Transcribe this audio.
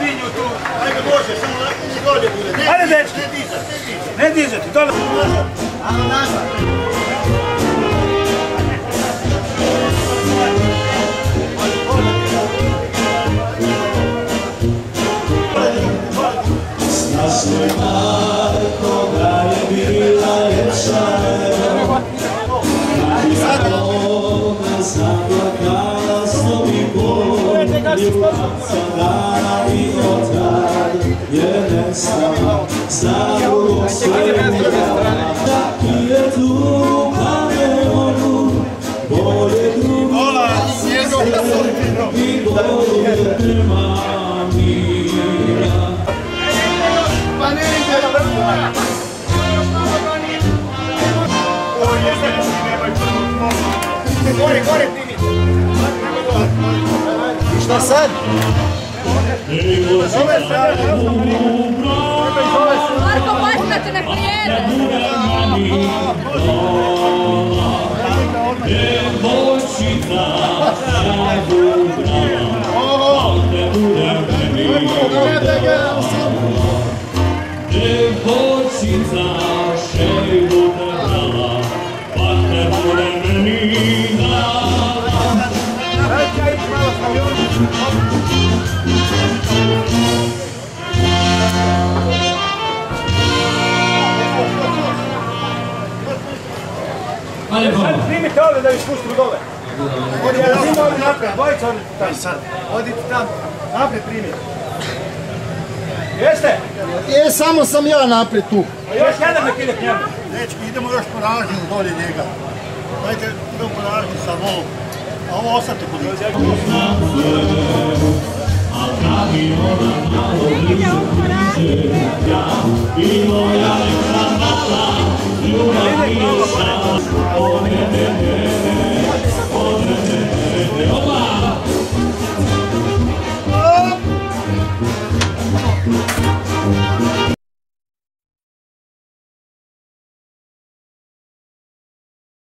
svinju tu. Ajde može, samo ne dolje bude. Ajde dečki. Ne dizati, dole. Ajde nazad. Strašno je Marko da je bila ljepša ona zaplakala slovi poljubaca dana i otad je nestala za drugog sveta. Taki je tu pa ne mogu bolje drugo i bolje nema mira. Pa ne ide! Gore, primi! Šta sad? Marko, pazi da te ne pojede! Devojčica sa Dubrava, ne bude meni devojčica šejbu te brala, pa ne bude meni dala. Primite ovdje da ih spustimo dole. Odite naprijed, dvojica odite tamo. Odite tamo, naprijed primite. Jeste? Samo sam ja naprijed tu. Još jedan nek ide k njemu. Dečki, idemo još po ražnju dolje njega. Dajte, idemo po ražnju sa volom. A ovo ostate kod lice. A kad mi ona malo bliže priđe, ja i moja neka mala ljubav i šala, o ne, ne, ne, ne.